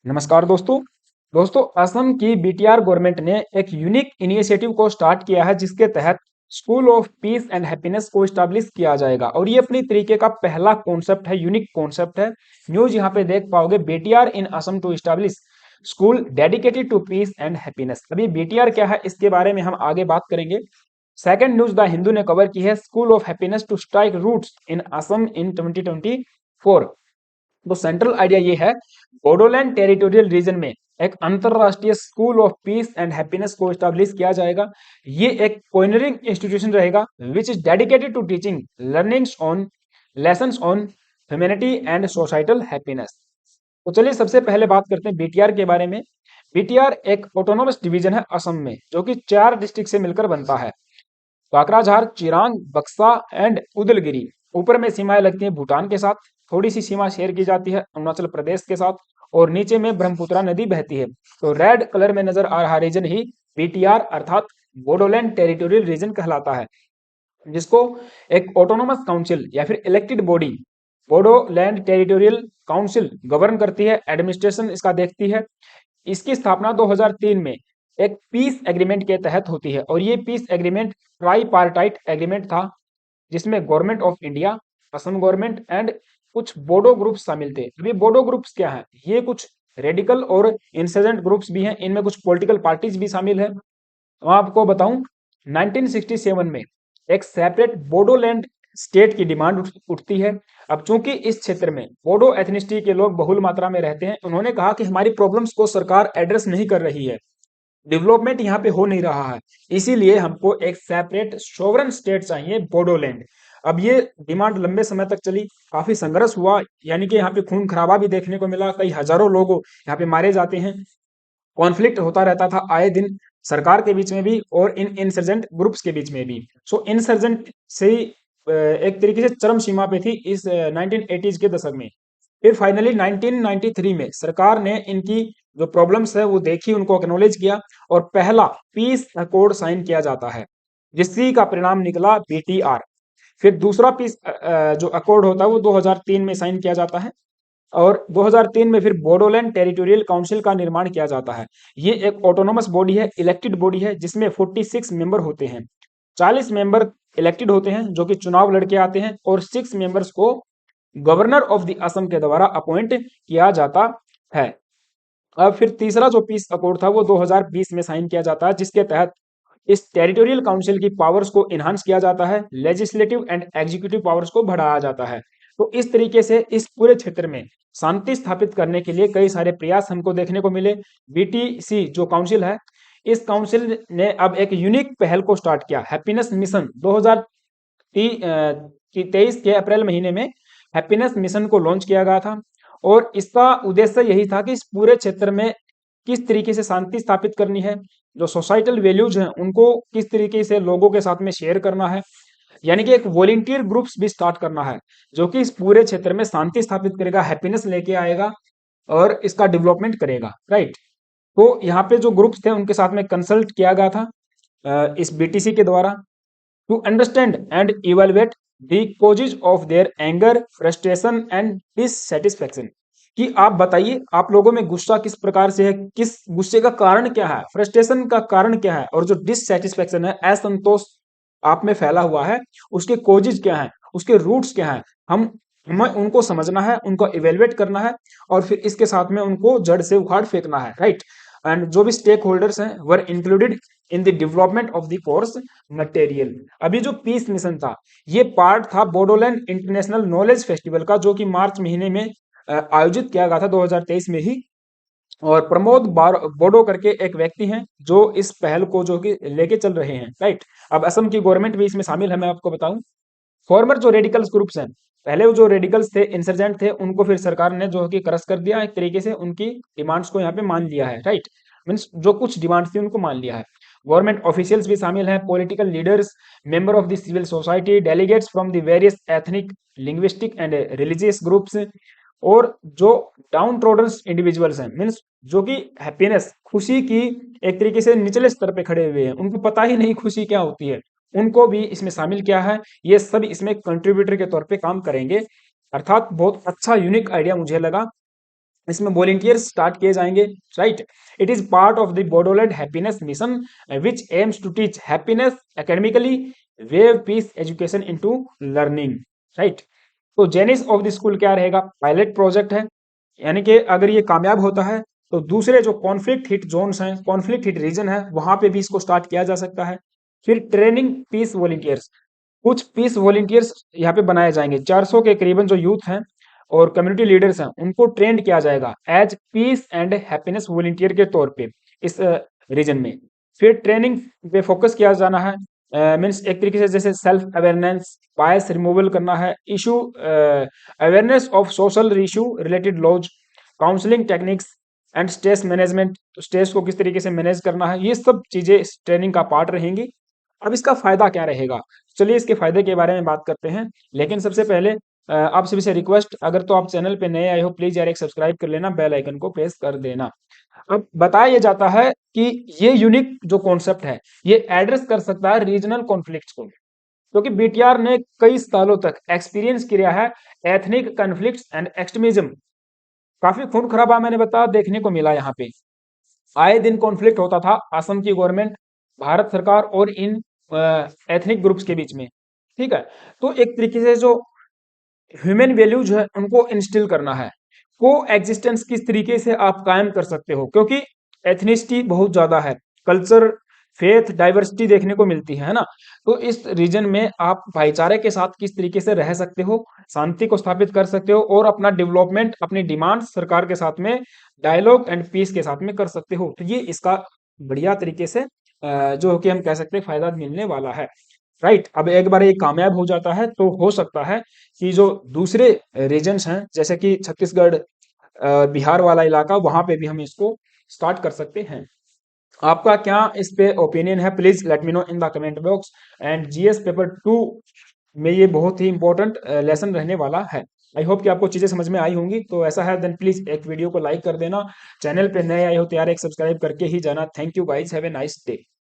नमस्कार दोस्तों। असम की बीटीआर गवर्नमेंट ने एक यूनिक इनिशिएटिव को स्टार्ट किया है जिसके तहत school of peace and happiness को स्टैब्लिश किया जाएगा और ये अपनी तरीके का पहला कॉन्सेप्ट है, यूनिक कॉन्सेप्ट है। न्यूज यहाँ पे देख पाओगे, BTR in Assam to establish school dedicated to peace and happiness. अभी बीटीआर क्या है इसके बारे में हम आगे बात करेंगे। सेकंड न्यूज द हिंदू ने कवर की है, school of happiness to strike roots in Assam in 2024। तो सेंट्रल आइडिया ये है, बोडोलैंड टेरिटोरियल रीजन में एक अंतरराष्ट्रीय school of peace and happiness को स्टैब्लिश किया जाएगा। ये एक पायनियरिंग इंस्टीट्यूशन रहेगा which is dedicated to teaching learnings on lessons on humanity and societal happiness. तो चलिए सबसे पहले बात करते हैं बीटीआर के बारे में। बीटीआर एक ऑटोनोमस डिवीजन है असम में जो कि 4 डिस्ट्रिक्ट से मिलकर बनता है, काकराझार, चिरांग, बक्सा एंड उदलगिरी। ऊपर में सीमाएं लगती हैं भूटान के साथ, थोड़ी सी सीमा शेयर की जाती है अरुणाचल प्रदेश के साथ, और नीचे में ब्रह्मपुत्रा नदी बहती है। तो रेड कलर में नजर आ रहा रीजन ही बीटीआर अर्थात बोडोलैंड टेरिटोरियल रीजन कहलाता है, जिसको एक ऑटोनोमस काउंसिल या फिर elected body Bodoland territorial council govern करती है, एडमिनिस्ट्रेशन इसका देखती है। इसकी स्थापना 2003 में एक पीस एग्रीमेंट के तहत होती है और ये पीस एग्रीमेंट ट्राईपार्टाइट एग्रीमेंट था जिसमें government of India, Assam government and कुछ बोडो ग्रुप्स शामिल थे। अभी बोडो ग्रुप्स क्या हैं? ये कुछ रेडिकल और इंसर्जेंट ग्रुप्स भी हैं, इनमें कुछ पॉलिटिकल पार्टीज भी शामिल है। तो आपको बताऊं, 1967 में एक सेपरेट बोडोलैंड स्टेट की डिमांड उठती है। अब चूंकि इस क्षेत्र में बोडो एथनिसिटी के लोग बहुल मात्रा में रहते हैं, उन्होंने कहा कि हमारी प्रॉब्लम्स को सरकार एड्रेस नहीं कर रही है, डेवलपमेंट यहाँ पे हो नहीं रहा है, इसीलिए हमको एक सेपरेट सोवरेन स्टेट चाहिए, बोडोलैंड। अब ये डिमांड लंबे समय तक चली, काफी संघर्ष हुआ, यानी कि यहाँ पे खून खराबा भी देखने को मिला, कई हजारों लोग यहाँ पे मारे जाते हैं, कॉन्फ्लिक्ट होता रहता था आए दिन सरकार के बीच में भी और इन इंसर्जेंट ग्रुप्स के बीच में भी। सो इंसर्जेंट से ही एक तरीके से चरम सीमा पे थी इस 1980s के दशक में। फिर फाइनली 1993 में सरकार ने इनकी जो प्रॉब्लम्स है वो देखी, उनको एक्नॉलेज किया और पहला पीस अकॉर्ड साइन किया जाता है, जिसकी का परिणाम निकला बीटीआर। फिर दूसरा पीस जो अकॉर्ड होता है वो 2003 में साइन किया जाता है और 2003 में फिर बोडोलैंड टेरिटोरियल काउंसिल का निर्माण किया जाता है। ये एक ऑटोनोमस बॉडी है, इलेक्टेड बॉडी है, जिसमें 46 मेंबर होते हैं। 40 मेंबर इलेक्टेड होते हैं जो कि चुनाव लड़के आते हैं और 6 मेंबर्स को गवर्नर ऑफ द असम के द्वारा अपॉइंट किया जाता है। अब फिर तीसरा जो पीस अकॉर्ड था वो 2020 में साइन किया जाता है, जिसके तहत इस टेरिटोरियल काउंसिल की पावर्स को इनहांस किया जाता है, लेजिस्लेटिव एंड एग्जीक्यूटिव पावर्स को बढ़ाया जाता है। तो इस तरीके से इस पूरे क्षेत्र में शांति स्थापित करने के लिए कई सारे प्रयास हमको देखने को मिले। बीटीसी जो काउंसिल है, इस काउंसिल ने अब एक यूनिक पहल को स्टार्ट किया, हैप्पीनेस मिशन। 2023 के अप्रैल महीने में हैप्पीनेस मिशन को लॉन्च किया गया था और इसका उद्देश्य यही था कि इस पूरे क्षेत्र में किस तरीके से शांति स्थापित करनी है, जो सोसाइटल वैल्यूज हैं उनको किस तरीके से लोगों के साथ में शेयर करना है, यानी कि एक वॉलेंटियर ग्रुप्स भी स्टार्ट करना है जो कि इस पूरे क्षेत्र में शांति स्थापित करेगा, हैप्पीनेस लेके आएगा और इसका डेवलपमेंट करेगा, राइट। तो यहाँ पे जो ग्रुप्स थे उनके साथ में कंसल्ट किया गया था इस बीटीसी के द्वारा to understand and evaluate the causes of their anger, frustration and dissatisfaction. कि आप बताइए आप लोगों में गुस्सा किस प्रकार से है, किस गुस्से का कारण क्या है, फ्रस्ट्रेशन का कारण क्या है, और जो डिससेटिस्फेक्शन है, असंतोष आप में फैला हुआ है, उसके कॉजेज क्या है, उसके रूट्स क्या है, हमें उनको समझना है, उनको इवेलुएट करना है और फिर इसके साथ में उनको जड़ से उखाड़ फेंकना है, राइट। एंड जो भी स्टेक होल्डर्स हैं were included in the development of the course material. अभी जो पीस मिशन था ये पार्ट था बोडोलैंड इंटरनेशनल नॉलेज फेस्टिवल का, जो कि मार्च महीने में आयोजित किया गया था 2023 में ही। और प्रमोद बोडो करके एक व्यक्ति हैं जो इस पहल को जो कि लेके चल रहे हैं, राइट। अब असम की गवर्नमेंट भी इसमें शामिल है। मैं आपको बताऊं, फॉर्मर जो रेडिकल्स ग्रुप्स हैं, पहले वो जो रेडिकल्स थे, इंसर्जेंट थे, उनको फिर सरकार ने जो है कि क्रश कर दिया, एक तरीके से उनकी डिमांड्स को यहाँ पे मान लिया है, राइट। मीन्स जो कुछ डिमांड्स थी उनको मान लिया है। गवर्नमेंट ऑफिशियल्स भी शामिल हैं, political leaders, member of the civil society, delegates from the various ethnic, linguistic and religious groups, और जो डाउन ट्रोडन इंडिविजुअल्स हैं, मीन्स जो कि हैप्पीनेस, खुशी की एक तरीके से निचले स्तर पे खड़े हुए हैं, उनको पता ही नहीं खुशी क्या होती है, उनको भी इसमें शामिल किया है। ये सब इसमें कंट्रीब्यूटर के तौर पे काम करेंगे। अर्थात बहुत अच्छा यूनिक आइडिया मुझे लगा। इसमें वॉलेंटियर्स स्टार्ट किए जाएंगे, right. It is part of the Bodoland happiness mission which aims to teach happiness academically, weave peace education into learning, right. तो जेनिस ऑफ द स्कूल क्या रहेगा, पायलट प्रोजेक्ट है, यानी कि अगर ये कामयाब होता है तो दूसरे जो कॉन्फ्लिक्ट हिट जोन्स हैं, कॉन्फ्लिक्ट हिट रीजन है, वहां पे भी इसको स्टार्ट किया जा सकता है। फिर ट्रेनिंग पीस वॉलेंटियर्स, कुछ पीस वॉलेंटियर्स यहाँ पे बनाए जाएंगे, 400 के करीबन जो यूथ हैं और कम्युनिटी लीडर्स हैं उनको ट्रेंड किया जाएगा as peace and happiness volunteer के तौर पे इस रीजन में। फिर ट्रेनिंग पे फोकस किया जाना है, मीन्स एक तरीके से जैसे सेल्फ अवेयरनेस, बायस रिमूवल करना है, issue awareness of social issue related laws, counselling techniques and stress management, तो स्ट्रेस को किस तरीके से मैनेज करना है, ये सब चीजें इस ट्रेनिंग का पार्ट रहेंगी। अब इसका फायदा क्या रहेगा, चलिए इसके फायदे के बारे में बात करते हैं। लेकिन सबसे पहले आप सभी से रिक्वेस्ट, अगर तो आप चैनल पे नए आए हो प्लीज यार एक सब्सक्राइब कर लेना, बेल आइकन को प्रेस कर देना। अब बताया ये जाता है कि ये यूनिक जो कॉन्सेप्ट है ये एड्रेस कर सकता है रीजनल कॉन्फ्लिक्ट्स को, क्योंकि बीटीआर ने कई सालों तक एक्सपीरियंस किया है एथनिक कॉन्फ्लिक्ट्स एंड एक्सट्रीमिज्म। काफी खून खराबा मैंने बताया देखने को मिला यहाँ पे, आए दिन कॉन्फ्लिक्ट होता था असम की गवर्नमेंट, भारत सरकार और इन एथनिक ग्रुप्स के बीच में, ठीक है। तो एक तरीके से जो ह्यूमन वैल्यूज है उनको इंस्टिल करना है, को एग्जिस्टेंस किस तरीके से आप कायम कर सकते हो, क्योंकि एथनिसिटी बहुत ज्यादा है, कल्चर फेथ डाइवर्सिटी देखने को मिलती है ना। तो इस रीजन में आप भाईचारे के साथ किस तरीके से रह सकते हो, शांति को स्थापित कर सकते हो और अपना डेवलपमेंट अपनी डिमांड सरकार के साथ में डायलॉग एंड पीस के साथ में कर सकते हो। तो ये इसका बढ़िया तरीके से जो कि हम कह सकते हैं फायदा मिलने वाला है, राइट। अब एक बार ये कामयाब हो जाता है तो हो सकता है कि जो दूसरे रीजन्स हैं जैसे कि छत्तीसगढ़, बिहार वाला इलाका, वहां पे भी हम इसको स्टार्ट कर सकते हैं। आपका क्या इस पे ओपिनियन है, please let me know in the comment box. And GS paper 2 में ये बहुत ही इंपॉर्टेंट लेसन रहने वाला है। आई होप कि आपको चीजें समझ में आई होंगी, तो ऐसा है देन प्लीज एक वीडियो को लाइक कर देना, चैनल पे नए आए हो तो यार एक सब्सक्राइब करके ही जाना। Thank you guys, have a nice day.